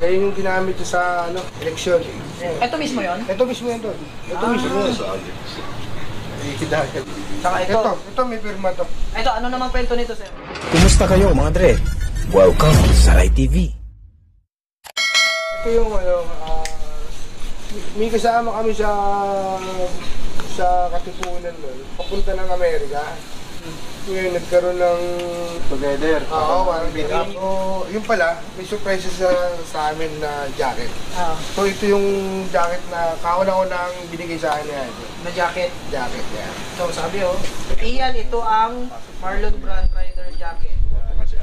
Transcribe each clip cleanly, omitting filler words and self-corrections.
Ayun yung ginamit ko sa eleksyon. Ito mismo yun? Ito mismo yun doon. Ito mismo yun. Saka ito. Ito may pirma to. Ito, ano naman kwento nito, sir? Kumusta kayo mga Dre? Welcome sa Rai TV. Ito yung may kasama kami sa Katipunan nun, papunta ng Amerika. Ngayon nagkaroon ng together. Oo, parang meet up. So, yun pala, may surprise sa amin na jacket. So ito yung jacket na kauna-unang binigay sa akin niya. Na jacket? Jacket yan. So sabi Ian, ito ang Marlon Brand Rider jacket.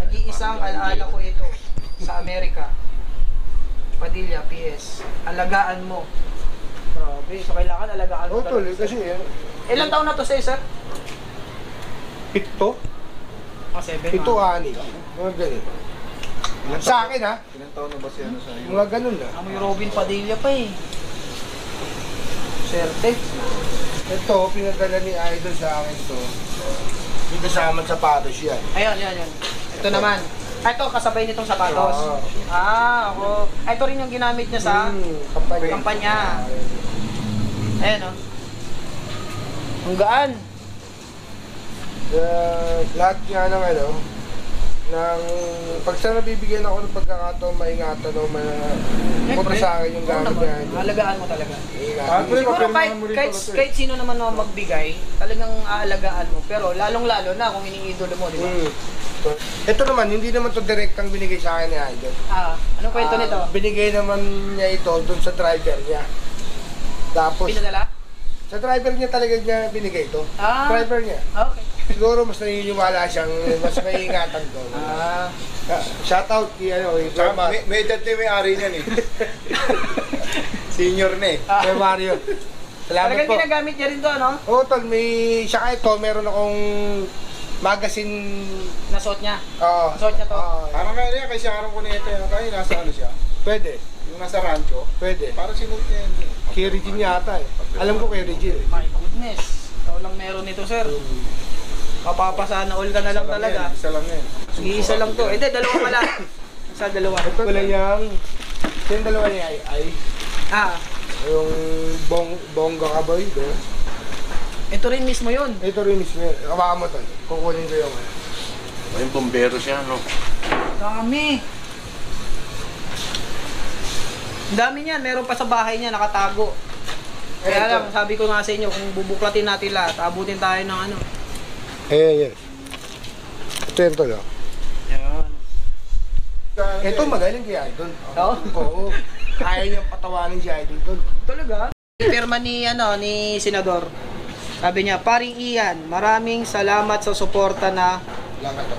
Nag-iisang alaala ko ito sa Amerika. Padilla, PS. Alagaan mo. Grabe, so kailangan alagaan mo. Oo, tol, kasi yan. Ilang taon na to sa'yo, sir? 7? 7. 7, 6. Mga ganun. Sa akin ha? Ilang taon na ba siya sa iyo? Mga ganun na. Amoy Robin Padilla pa eh. Serte. Ito, pinadala ni Idol sa akin to. May kasamang sapatos yan. Ayan. Ito naman. Ito, kasabay nitong sapatos. Oo. Ako. Ito rin yung ginamit niya sa kampanya. Ayan Ang gaan. Lahat nga ng pag sa nabibigyan ako ng pagkakataon, maingatan o punta sa akin yung gamit niya. Alagaan mo talaga. Siguro kahit sino naman mo magbigay, talagang aalagaan mo. Pero lalong-lalo na kung iniidolo mo, di ba? Ito naman, hindi naman to direktang binigay sa akin ni Idol. Anong kwento nito? Binigay naman niya ito doon sa driver niya. Tapos, Pinadala? sa driver niya talaga niya binigay ito. Driver niya. Okay. Siguro mas naniniwala siyang, mas maiingatan ko. Shoutout kay Chama. May edad na may ari niyan eh. Senior na eh. Kay Mario. Salamat Talagang po. ginagamit niya rin to, no? Oo, tol, siya ito, meron akong magazine. Nasuot niya. Oo. Nasuot niya to. Parang kaya niya, kay Sharon Cuneta yata eh, nasa ano siya? Pwede. Yung nasa rancho? Pwede. Parang sinuot niya yun. Kay Regine yata eh. Alam ko kay Regine. My goodness. Ikaw lang meron nito, sir. Papapasana all ka na lang talaga. Isa lang yan. Isa lang to. Hindi, dalawa pala. Sa dalawa. Ito wala niyang, yung dalawa niya ay yung bongga kaboy. Ito rin mismo yun. Ito rin mismo yun. Kawakan mo tol. Kukunin ko yung Yung bombero siya, no? Dami. Dami niyan. Meron pa sa bahay niya, nakatago. Kaya lang, sabi ko nga sa inyo, kung bubuklatin natin lahat, abutin tayo ng ano. Ayan. Ito yun tol. Yan. Ito magaling kay Idol. Oo? Kaya niyang patawanin si Idol tol. Talaga? Pirma ni Senador. Sabi niya, Paring Ian, maraming salamat sa suporta na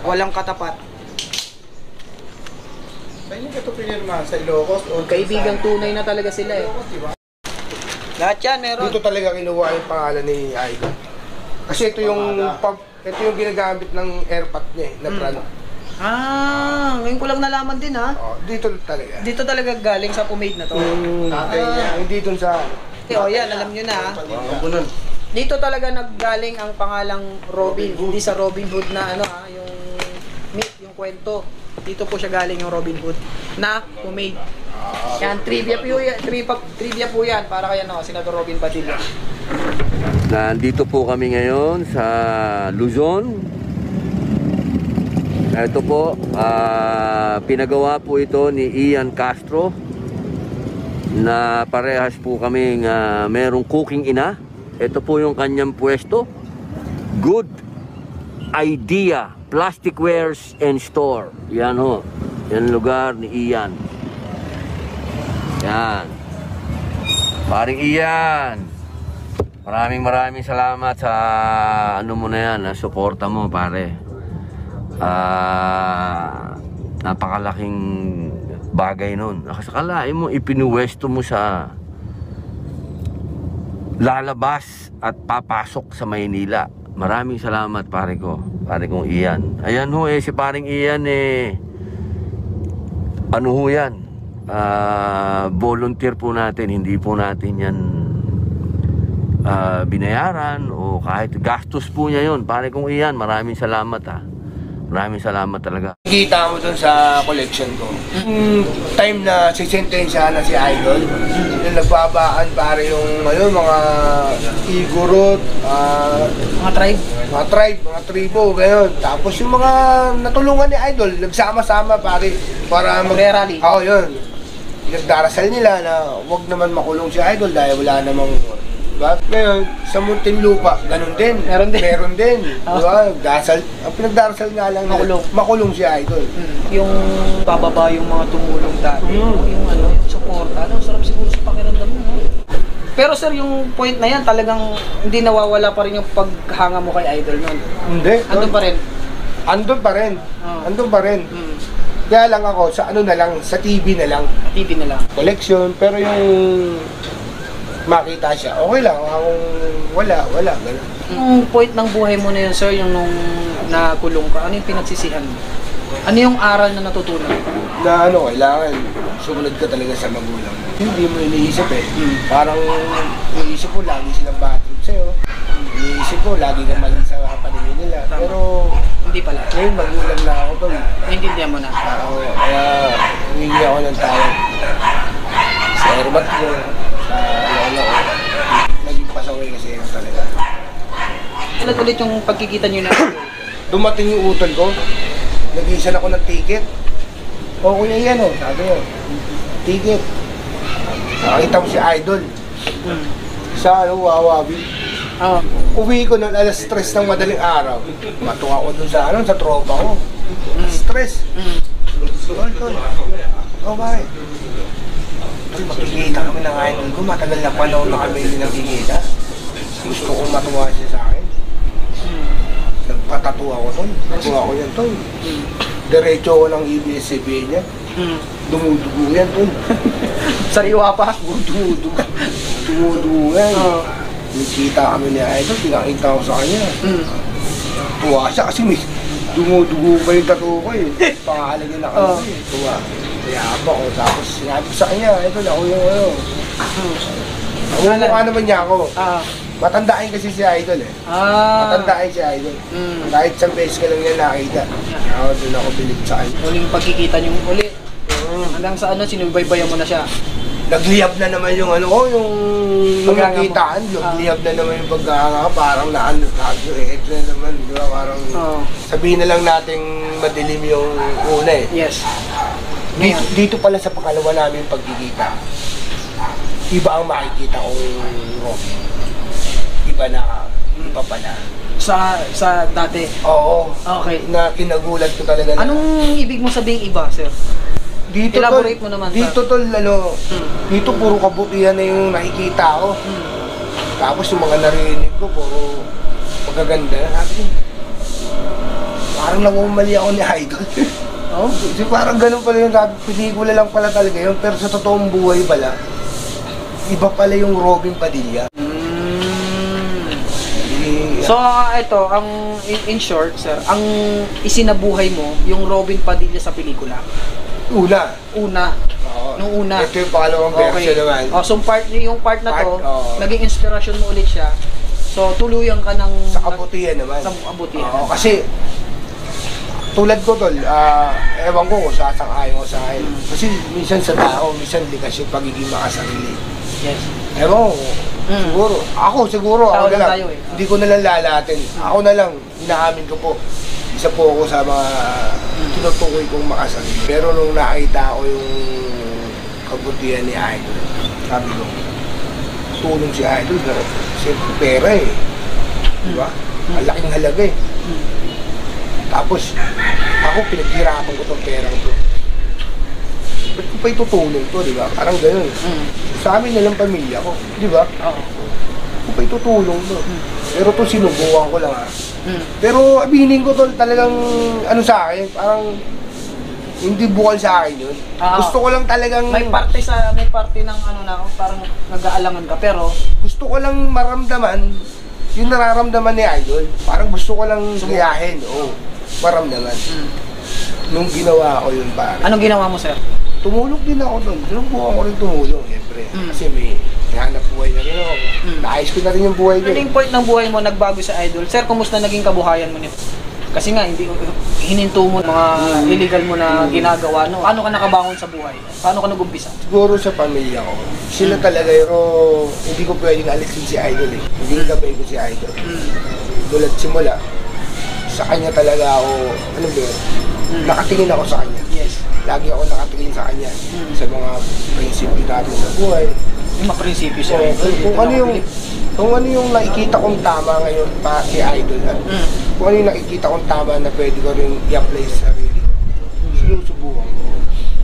walang katapat. Saan yung ito pinirma? Sa Ilocos? Kaibigang tunay na talaga sila eh. Ilocos, diba? Lahat yan meron. Dito talaga kinuha yung pangalan ni Idol. Kasi ito yung ginagamit ng airpot niya na brand. Ngayon ko lang nalaman din ha. Dito talaga. Dito talaga galing sa pomade na to. Tatay niya. Hindi dun sa Yan, alam nyo na. Dito talaga naggaling ang pangalang Robin, hindi sa Robin Hood na yung myth, yung kwento. Dito po siya galing yung Robin Hood na pomade. Yan, trivia po yan para kay Senador Robin Padilla. Nandito po kami ngayon sa Luzon. Ito po, pinagawa po ito ni Ian Castro na parehas po kaming merong cooking ina. Ito po yung kanyang pwesto. Good Idea Plasticwares and Store. Yan ho. Yan lugar ni Ian. Yan. Paring Ian. Maraming salamat sa mo na yan, suporta mo pare. Napakalaking bagay nun. Nakasakalain mo, ipinuwesto mo sa lalabas at papasok sa Maynila. Maraming salamat pare ko, pare kong Ian. Ayan ho si paring Ian ano ho yan, volunteer po natin, hindi po natin yan binayaran o kahit gastos po niya yun. Pare kong Ian, maraming salamat Maraming salamat talaga. Kita mo dun sa collection ko. Time na sisentensya na si Idol, yung nagbabaan pare yung mga Igorot, Mga tribe. mga tribe, mga tribo, gano'n. Tapos yung mga natulungan ni Idol, nagsama-sama pare para Mag-rally. Oo, yun. Nagdarasal nila na wag naman makulong si Idol dahil wala namang diba? Ngayon, sa Muntinlupa, ganun din. Meron din. Meron din. Diba? Dasal, ang pinagdarasal nga lang Makulong. makulong si Idol. Yung bababa yung mga tumulong dati. Yung ano, yung suporta. Ano, sarap siguro sa pakiramdam mo. No? Pero sir, yung point na yan, talagang hindi nawawala pa rin yung paghanga mo kay Idol nun. Hindi. Andun pa rin. Andun pa rin. Andun pa rin. Kaya lang ako, sa ano na lang, sa TV na lang. TV na lang. Collection, pero yung makita siya, okay lang. Kung wala, gano'n. Yung point ng buhay mo na yun, sir, yung nung nakulong ka, ano yung pinagsisihan mo? Ano yung aral na natutunan? Na ano, kailangan sumunod ka talaga sa magulang mo. Hindi mo iniisip eh. Parang iniisip mo, lagi silang bad trip sa'yo. Iniisip mo, lagi kang mali sa paningin nila. Pero Hindi pala. ngayon, magulang na ako to. Naintindihan mo na. Kaya humingi ako ng tawag. Sa airbat ko, sa lolo ko. Naging pasaway kasi yun talaga. Ulit yung pagkikita nyo na Dumating yung utol ko, nag-iisan ako ng ticket. O kuya yan o, sabi yun. Ticket. Nakita mo si Idol. Sa Wawabi. Oo. Uwi ko ng alas 3 ng madaling araw. Matuwa ko dun sa sa tropa ko. Stress. Tol. O bakit? Tol, makikita kami ng Idol ko. Matagal na panahon na kami hindi nakikita. Gusto ko matuwa siya sa akin. Nagpatato ako tol. Natuwa ko yan tol. Diretso ko ng EBS-CBN niya. Dumudugo yan tol. Sariwa pa. Dumudugo yan. Nakita kami ni Idol, pinakita ko sa kanya. Tuwa siya kasi may dumudugo pa yung tattoo ko eh. Pangalan na kami eh. Tuwa. Yaba ko. Tapos sinabi ko sa kanya, Idol, ako yung ano. Mukha naman niya ako. Matandaan kasi si Idol eh. Matandaan si Idol. Kahit isang beses ka lang niya nakita. Ako doon ako bilib sa kanya. Huling pagkikita nyo ulit. Hanggang sa ano, sinubaybayan mo na siya. Nagliyab na naman yung ano ko, yung Paghanga mo. nakitaan, nagliyab na naman yung pagkakanga, parang naano na naman, di ba? Parang sabihin na lang nating madilim yung una eh. Yes. Dito pala sa pangalawa namin pagkikita, iba ang makikita kong Robin. Iba pala. Sa dati. Oo. Okay. Na kinagulat ko talaga na. Anong ibig mo sabihin iba, sir? Dito Elaborate mo naman. Dito tol, dito puro kabutihan na yung nakikita ko. Tapos yung mga narinig ko, puro magaganda. Sabi ko, parang namumali ako ni Idol. Oh? Kasi parang ganun pala yung sabi, pelikula lang pala talaga yun. Pero sa totoong buhay pala, iba pala yung Robin Padilla. So, ito, ang in short, sir, ang isinabuhay mo, yung Robin Padilla sa pelikula. Una. Oo. Nung una. Ito yung pangalawang version naman. So, yung part na to, oo. naging inspirasyon mo ulit siya. So, tuluyan ka ng... Sa kabutihan naman. Sa kabutihan. Oo, kasi, tulad ko tol, ewan ko kung sasang-ayon ko sa akin. Kasi minsan sa tao, minsan likas yung pagiging makasarili. Yes. Ewan ko, siguro, Tao ako na lang lang. tayo eh. Hindi ko na lang lalatin. Ako na lang, inaamin ko po. Isa po ako sa mga tinutukoy kong makasarili. Pero nung nakita ko yung kabutihan ni Idol, sabi ko, tulong si Idol na siyempre pera eh. Diba? Ang laking halaga eh. Tapos, ako pinaghirapan ko itong perang to. Ba't ko pa itutulong to, diba? Parang ganun. Sa amin na lang pamilya ko, diba? Oo. Ko pa itutulong to. Pero to sinubukan ko lang ha. Pero aminin ko to talagang ano sa akin, parang hindi bukal sa akin yun. Gusto ko lang talagang May parte ng ano na, parang nag-aalangan ka, pero gusto ko lang maramdaman yung nararamdaman ni Idol. Parang gusto ko lang gayahin, maramdaman. Nung ginawa ko yun, pare. anong ginawa mo, sir? Tumulong din ako doon. Sinubukan ko rin tumulong, siyempre. Kasi may hanap buhay na rin ako. Naayos ko na rin yung buhay ko. Turning point ng buhay mo, nagbago sa Idol. Sir, kumusta naging kabuhayan mo nito? Kasi nga, hindi hininto mo mga illegal mo na ginagawa, no? Paano ka nakabangon sa buhay? Paano ka nag-umpisa? Siguro sa pamilya ko. Sila talaga, pero hindi ko pwedeng alisin si Idol eh. Hindi gabay ko si Idol. Tulad simula, sa kanya talaga ako, ano ba yun? Nakatingin ako sa kanya. Yes. Lagi ako nakatingin sa kanya. Sa mga prinsipyo natin sa buhay. Yung mga prinsipyo sa Kung ano yung nakikita kong tama ngayon pa kay Idol at kung ano yung nakikita kong tama na pwede ko rin i-apply sa sarili ko. Sinusubukan ko.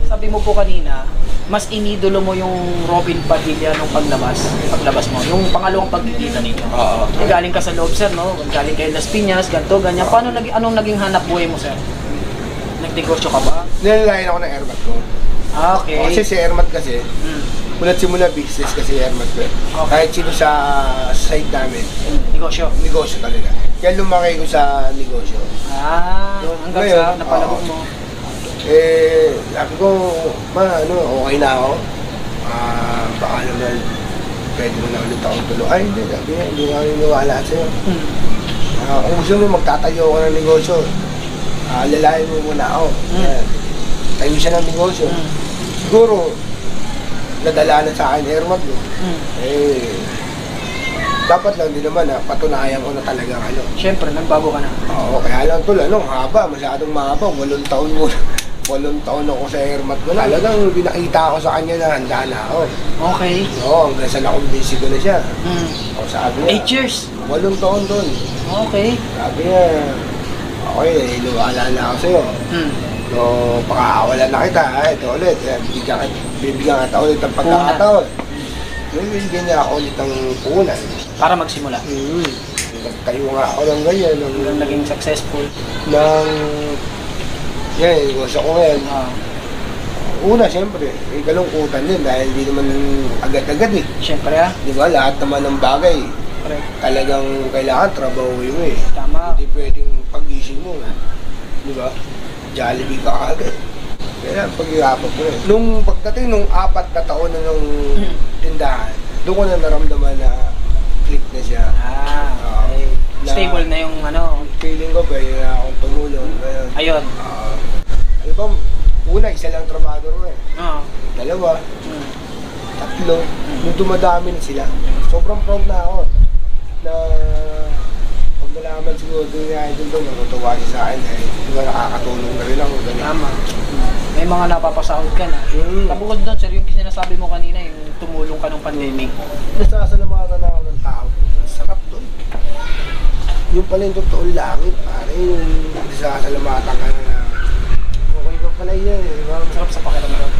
Sabi mo po kanina, mas inidolo mo yung Robin Padilla nung paglabas mo. Yung pangalawang pagkikita ninyo. Oo. Galing ka sa loob, sir, no? Galing kayo Las Piñas, ganito, ganyan. Paano anong naging hanap buhay mo, sir? Nagdegosyo ka ba? Nilalayan ako ng airmat ko. Ah, okay. Kasi si airmat kasi, mula't simula business kasi airmat ko. Kahit sino sa side namin, Negosyo. negosyo talaga. Kaya lumaki ko sa negosyo. Ah, hanggang Ngayon, sa napalabog mo. Sabi ko, okay na ako. Baka naman, pwede mo na ulit akong tuloy. Ay, hindi, sabi niya, hindi nga niniwala sa'yo. Kung gusto mo, magtatayo ako ng negosyo. Lalayan mo muna ako. Tayo siya ng negosyo. Siguro, nadala na sa akin airmat mo. Dapat lang din naman patunayan ko na talaga Siyempre, nagbago ka na. Oo, kaya lang tol, haba, masyadong mahaba. 8 taon muna. 8 taon ako sa airmat ko na. Talagang binakita ko sa kanya na handa na ako. Okay. Oo, hanggang sa nakumbinsi ko na siya. O sabi niya, 8 years. 8 taon doon. Okay. Sabi niya, okay, luwala na ako sa'yo. So, pakakawalan na kita, ito ulit. Bibigyan kita ulit ng pagkakataon. Bibigyan niya ako ulit ng puhunan. Para magsimula. Nagtayo nga ako ng ganyan. Hanggang naging successful. Yan, negosyo ko ngayon. Una, siyempre, may kalungkutan din dahil hindi naman agad-agad eh. Siyempre Di ba, lahat naman ng bagay, Correct. talagang kailangan trabahuin mo eh. Tama. Hindi pwedeng pag-gising mo. Di ba? Jollibee ka agad. Kaya pag-ihapag ko eh. Nung pagdating nung 4 na taon na nung tindahan, doon ko na naramdaman na click na siya. Okay. Stable na yung Feeling ko ba yun na akong tumulong. Ayun. Ano ba, una, isa lang trabador ko eh. Dalawa, 3, nung dumadami na sila, sobrang proud na ako na pag nalaman siguro doon nga ito doon, natutuwa siya sa akin di ba nakakatulong na rin ako. Tama. May mga napapasahod ka na. Kabukod doon, sir, yung sinasabi mo kanina, yung tumulong ka nung pandemic. Nasasalamatan na ako ng tao. Sarap doon. Yung pala yung totoong langit, pare, yung nasasalamatan ka na okay ka pala yan. Sarap sa pakiramdam.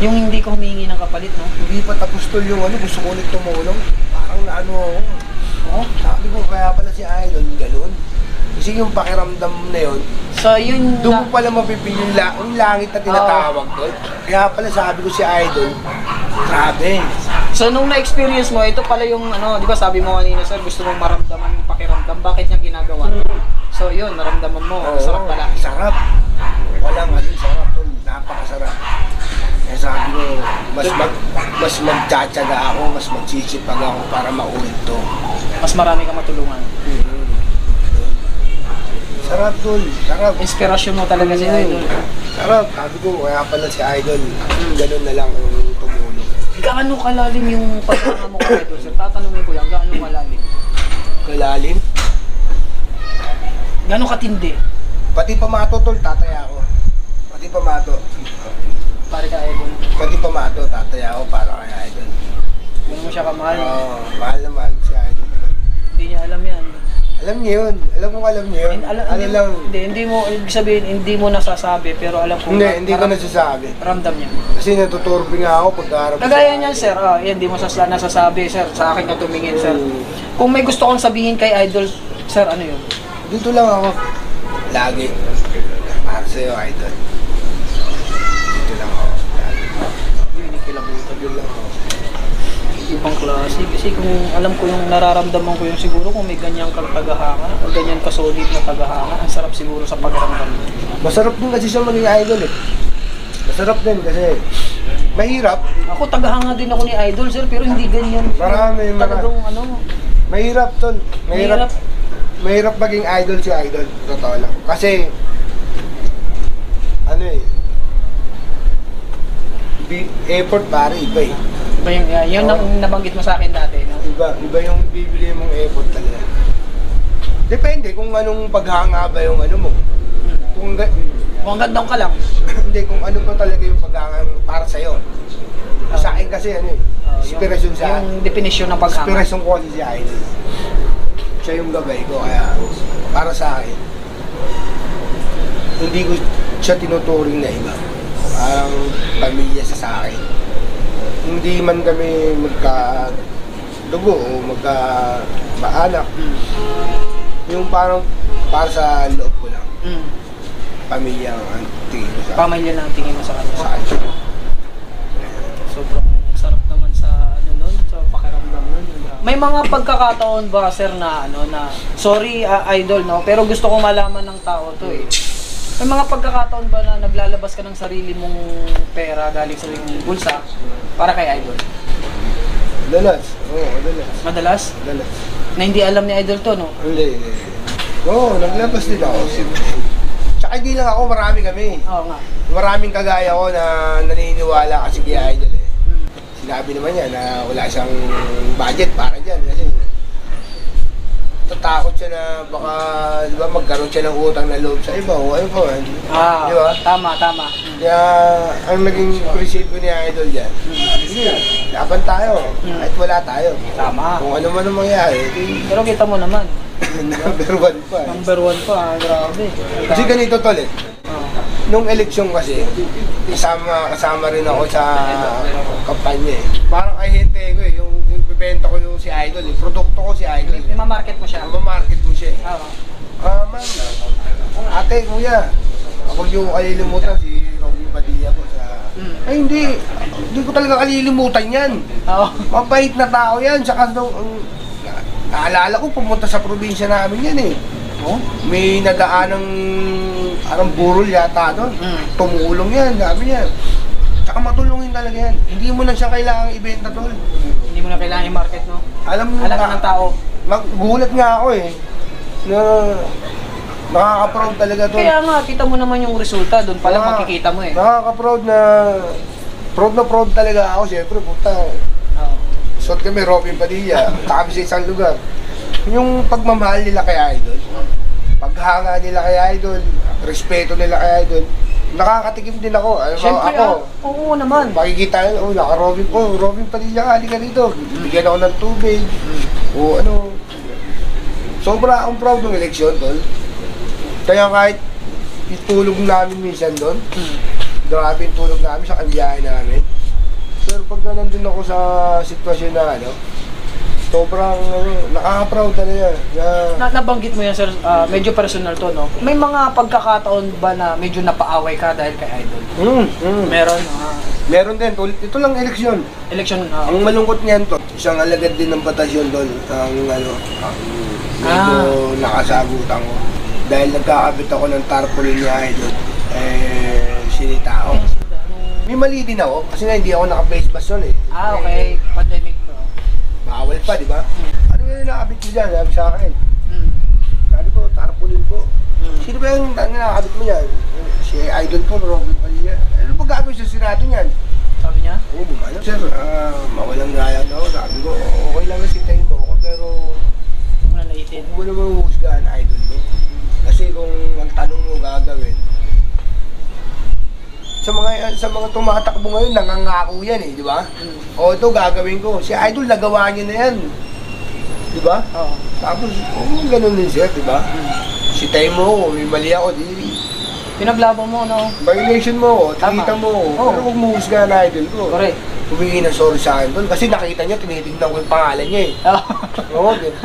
Yung hindi ko humingi ng kapalit, no? Hindi pa tapos tol yung gusto ko ulit tumulong. Parang naano ako. Sabi ko, kaya pala si Idol, gano'n. Kasi yung pakiramdam na yun, So, yun doon mo pala mapipili yung langit na tinatawag doon. Kaya pala sabi ko si Idol, grabe. So, nung na-experience mo, ito pala yung, di ba sabi mo kanina, sir, gusto mong maramdaman yung pakiramdam, bakit niya ginagawa? So, yun, naramdaman mo, sarap pala. Sarap. Walang sarap tol, napakasarap. Kaya sabi ko, mas magtsatsaga ako, mas magsisipag ako para maulit to. Mas marami ka matulungan. Sarap tol, sarap. Inspirasyon mo talaga si Idol. Sarap, sabi ko, kaya pala si Idol, ganun na lang ang tumulong. Gaano kalalim yung pagkakama mo kay Idol, sir? Tatanungin ko yan, gaano kalalim? Kalalim? Gaano katindi? Pati pamato tol, tataya ako. Pati pamato. Pare ka Idol. Pati pamato, tataya ako para kay Idol. Kung mo siya kamahal, Oo, mahal na mahal si Idol. hindi niya alam yan. Alam niyo yun. Alam niyo yun. Hindi mo, ibig sabihin, hindi mo nasasabi, pero alam ko. Hindi ko nasasabi. Ramdam niya. Kasi natuturbi nga ako pagkaharap. Kagaya niyan, sir, yan, hindi mo nasasabi, sir, sa akin ka tumingin, sir. Kung may gusto kong sabihin kay Idol, sir, ano yun? Dito lang ako. Lagi. Para sa'yo, Idol. Dito lang ako. Lagi. Yun, ikilabutan. Dito lang ako. Ibang klase. Kasi kung alam ko yung nararamdaman ko yung siguro kung may ganyan kang tagahanga o ganyan ka-solid na tagahanga, ang sarap siguro sa pagramdam. Masarap din kasi siya maging Idol eh. Masarap din kasi mahirap. Ako tagahanga din ako ni Idol, sir, pero hindi ganyan. Marami. Talagang Mahirap tol. Mahirap. mahirap maging idol si idol. Totoo lang. Kasi, ano eh, effort pare, iba eh. Iba yung nabanggit mo sa akin dati, no? Iba yung bibili mong effort talaga. Depende kung anong paghanga ba yung ano mo. Kung Kung gandang ka lang. hindi, kung ano pa talaga yung paghanga para sa'yo. Sa akin kasi ano eh, inspirasyon sa akin. Yung definition ng paghanga. Inspirasyon ko kasi si idol. Siya yung gabay ko, kaya para sa akin, hindi ko siya tinuturing na iba. Parang pamilya siya sa akin. Hindi man kami magka-dugo o magka-maanak. Yung parang para sa loob ko lang. Pamilya ang tingin ko sa Pamilya na ang tingin mo sa kanya. sa akin. Sobrang sarap naman sa ano nun, sa pakiramdam nun. May mga pagkakataon ba sir na ano na sorry idol no, pero gusto ko malaman ng tao to eh. May mga pagkakataon ba na naglalabas ka ng sarili mong pera galing sa iyong bulsa para kay idol? Dalas. Oo, dalas. Madalas? Dalas. Na hindi alam ni idol to no? Hindi. Oo, naglabas din ako. Tsaka hindi lang ako, marami kami. Oo nga. Maraming kagaya ko na naniniwala kasi kay idol eh. Sinabi naman niya na wala siyang budget para dyan kasi tatakot siya na baka di ba, magkaroon siya ng utang na loob sa iba o ano po. Di ba? Tama. Kaya ang naging prinsipyo ni idol dyan, sige, laban tayo kahit wala tayo. Tama. Kung ano man ang mangyari, Pero kita mo naman, number one pa. number 1 pa, grabe. Kasi ganito tol eh. Oo. Nung eleksyon kasi, kasama rin ako sa kampanya eh. Parang ahente ko eh, yung bibenta ko yung si Idol eh. Produkto ko si Idol eh. Ima-market mo siya. Mamarket mo siya eh. Oo. Ma'am, ate, kuya, ako yung kalilimutan si Robin Padilla po sa... Ay hindi ko talaga kalilimutan yan. Oo. Mabait na tao yan, saka naalala ko pumunta sa probinsya namin yan eh. Oh? May nadaan ng parang burol yata doon. Tumulong yan, sabi niya. Tsaka matulungin talaga yan. Hindi mo na siya kailangang ibenta tol. Hindi mo na kailangan i-market, no? Alam mo Alam ng tao. Gulat nga ako eh. Na nakaka-proud talaga tol. Kaya nga, kita mo naman yung resulta. Doon pa lang makikita mo eh. Nakaka-proud na proud talaga ako. Siyempre, puta. Oo. Suot kami, Robin Padilla. Kami sa isang lugar. Yung pagmamahal nila kay Idol, paghanga nila kay Idol, respeto nila kay Idol, nakakatikim din ako. Siyempre ako, oo naman. makikita yun, Robin Padilla, halika rito. Bigyan ako ng tubig. O ano. Sobra akong proud ng eleksyon, tol. Kaya kahit itulog namin minsan doon, grabe yung tulog namin sa kandiyahin namin. Pero pagka nandun ako sa sitwasyon na ano, sobrang nakaka-proud talaga. Nabanggit mo yan sir, medyo personal to no? May mga pagkakataon ba na medyo napaaway ka dahil kay Idol? Meron? Meron din, tol. Ito lang eleksyon. Election? Ang malungkot niyan to, isang alagad din ng batasyon tol. Ang ano, medyo nakasagutan ko. Dahil nagkakabit ako ng tarpaulin ni Idol, sinita ako. May mali din ako, kasi nga hindi ako naka-face mask yun eh. Okay. Pandemic to. Bawal pa, di ba? Ano yung nakabit mo dyan? Sabi sa akin. Sabi ko, tarpaulin po. Sino ba yung nakakabit mo yan? Si Idol po, Robin Padilla. Ano ba gagawin sa Senado niyan? Sabi niya? Oo, bumalo. Sir, mawalang gaya na ako. Sabi ko, okay lang na sintahin mo ako, pero Huwag mo na naitin. huwag mo naman huhusgahan, Idol ko. Kasi kung ang tanong mo gagawin, sa mga tumatakbo ngayon, nangangako yan eh, di ba? O ito gagawin ko. Si Idol, nagawa niya na yan. Di ba? Oo. Tapos, ganun din sir, di ba? Sitayin mo ako, may mali ako, di Pinaglaban mo, no? violation mo ako, Tama. tinita mo ako. Oo. Pero huwag mo husgahan na Idol ko. Correct. Humingi ng sorry sa akin doon. Kasi nakita niya, tinitignan ko yung pangalan niya eh. Oo, din.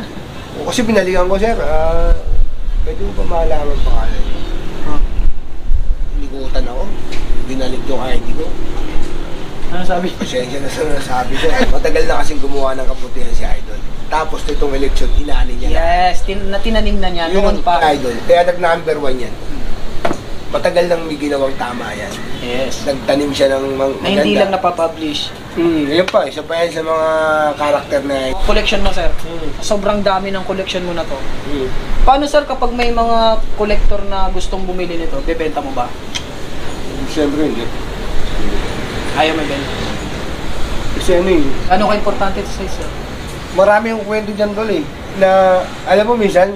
Kasi binalikan ko, sir, pwede mo ba malaman ang pangalan niya? Nigutan ako. Binalik yung ID ko. Ano sabi? Pasensya na sa nasabi ko. Matagal na kasing gumawa ng kabutihan si Idol. Tapos itong eleksyon, inanin niya na. Yes, tinanim na niya Yun noon ang pa. Idol. Kaya nag-number 1 yan. matagal nang may ginawang tama yan. Yes. Nagtanim siya ng maganda. Na hindi lang napapublish. Yun pa, isa pa yan sa mga karakter na Collection mo, sir. Sobrang dami ng collection mo na to. Mm. Paano, sir, kapag may mga collector na gustong bumili nito, bebenta mo ba? Siyempre hindi. Ayaw may benta. Kasi ano eh, Ano ka importante ito sa'yo, sir? marami yung kwento dyan tol eh. Na, alam mo minsan,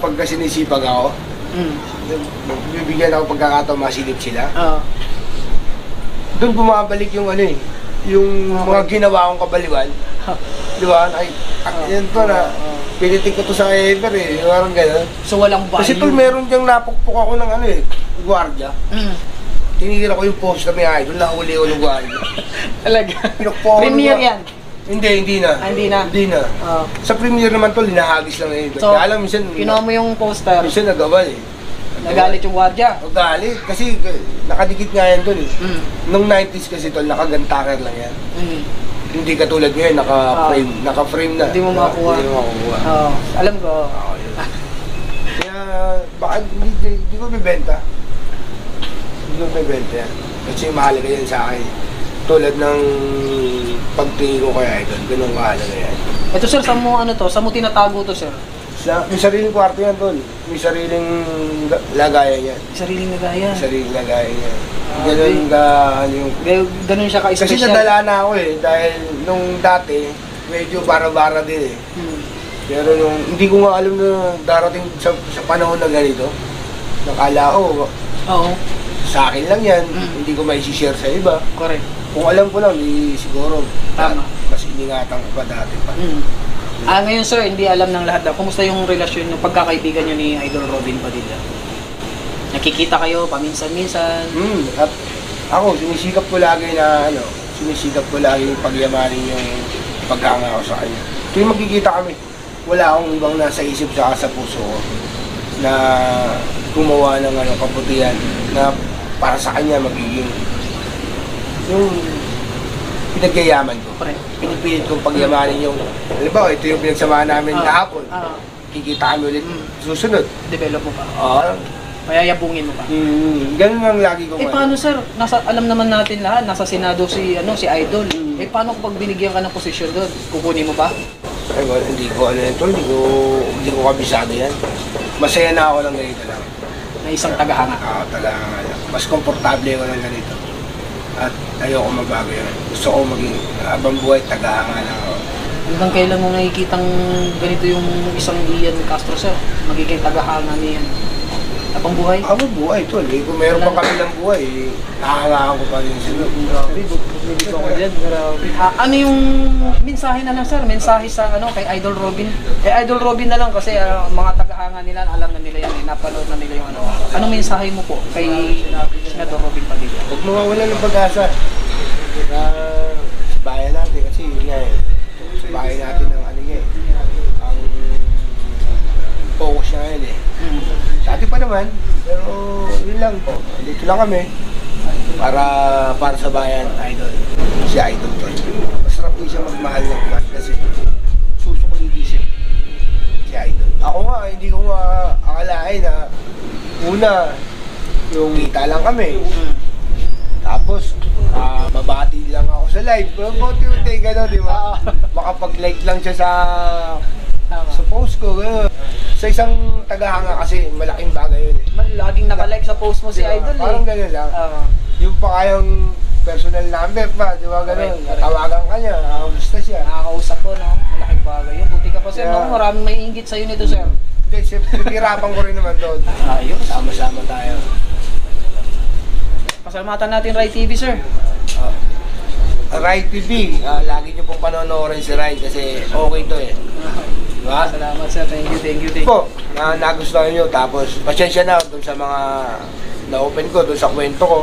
pagka sinisipag ako, bibigyan ako pagkakataon masilip sila. Oo. Doon bumabalik yung ano eh, yung mga ginawa kong kabaliwan. Di ba? Ay, yan to na, pinitik ko to sa ever eh, parang gano'n. So, walang value. Kasi tol, meron diyang napukpok ako ng ano eh, gwardiya. Tinigil ako yung poster ni Idol, nahuli ko ng gwardiya. Talaga. Pinukpok ako Premier ng- yan. Hindi na. Hindi na? Hindi na. Oo. Sa premiere naman tol, linahagis lang eh. So, Kaya alam, minsan, kinuha mo yung poster, minsan nagawal eh. nagalit yung gwardiya. Nagalit. Kasi nakadikit nga yan tol eh. Mm. Nung 90s kasi tol, nakagantaker lang yan. Mm. Hindi katulad ngayon, naka-frame na. Hindi mo makuha. Hindi mo makuha. Oo. Alam ko. Kaya, baka hindi ko bibenta. Hindi ko bibenta yan. Kasi mahalaga yan sa akin. Tulad ng pagtingin ko kay Idol, ganun kahalaga yan. Ito, sir, saan mo ano to? Saan mo tinatago to, sir? May sariling kwarto yan, tol. May sariling lagayan yan. Sariling nagaya. Sariling lagayan yan. Ganun ka, ano yung... Ganun siya Kasi ka-special. nadala na ako eh, dahil nung dati, medyo bara-bara din eh. Hmm. Pero nung, hindi ko nga alam na darating sa panahon na ganito, nakala ko, Oo. sa akin lang yan, Mm. hindi ko may share sa iba. Correct. Kung alam ko lang, siguro, Tama. mas iningatan ko pa dati pa. Mm. Ngayon, sir, hindi alam ng lahat daw. Kumusta yung relasyon, yung pagkakaibigan nyo ni Idol Robin Padilla? Nakikita kayo paminsan-minsan. At ako, sinisikap ko lagi pagyamanin yung paghanga ko sa kanya. Tuwing magkikita kami, wala akong ibang nasa isip sa puso ko na gumawa ng kabutihan na para sa kanya magiging yung pinagyayaman ko. Correct. Pinipilit kong pagyamanin yung, halimbawa, ito yung pinagsamahan namin kahapon. Kikita kami ulit susunod. Develop mo pa. Mayayabungin mo pa. Ganun lang lagi ko. Paano, sir? Alam naman natin lahat, nasa Senado si Idol. Paano kapag binigyan ka ng posisyon doon? Kukunin mo ba? Ay, well, hindi ko ano yan tol, hindi ko kabisado yan. Masaya na ako lang ganito lang. Na isang tagahanga. Tagahanga lang. Mas komportable ako lang ganito. At ayoko mabago yun. Gusto ko maging habang buhay, tagahanga lang ako. Hanggang kailan mo nakikitang ganito yung isang Ian Castro, sir? Magiging tagahanga niyan. Habang buhay? Habang buhay tol, kung meron pa kami ng buhay, nakahangaan ko pa rin sila. Grabe, bumibig ako dyan. Grabe. Ano yung mensahe na lang, sir? Mensahe sa kay Idol Robin? Idol Robin na lang kasi mga tagahanga nila, alam na nila yan, napanood na nila yung Anong mensahe mo po kay Senador Robin Padilla? Huwag mawawala ng pag-asa na sa bayan natin kasi yun nga eh. Sa bayan natin ang ang focus niya ngayon eh. Dati pa naman, pero yun lang po. Dito lang kami para sa bayan, Idol. Si Idol to. Masarap din siya magmahal ng man kasi susukuliti siya. Si Idol. Ako nga, hindi ko nga akalain na una, yung kita lang kami. Tapos, mabati lang ako sa live. Buti-buti, gano'n, di ba? Makapag-like lang siya sa post ko, gano'n. Sa isang tagahanga kasi, malaking bagay yun eh. Laging nakalike sa post mo si Diba? Idol eh. Parang gano'n lang. Yung pa kayang personal number pa, di ba gano'n? Correct. Tawagan ka niya, kamusta siya. Nakakausap ko, no? Malaking bagay yun. Buti ka pa, sir. Yeah. No? Maraming may inggit sa'yo nito, sir. Hindi, siyempre, pirapan ko rin naman doon. Ayos. Sama-sama tayo. Pasalamatan natin Rai TV, sir. Rai TV, lagi niyo pong panonorin si Rai kasi okay to eh. Diba? Salamat, sir. Thank you. Po, nagustuhan nyo. Tapos, pasensya na dun sa mga na-open ko, dun sa kwento ko.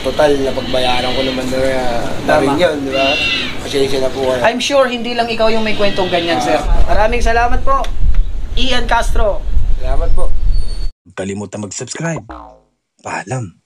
Total, napagbayaran ko naman na rin yun, di ba? Pasensya na po kayo. I'm sure hindi lang ikaw yung may kwentong ganyan, sir. Maraming salamat po, Ian Castro. Salamat po. Huwag kalimutan mag-subscribe. Paalam.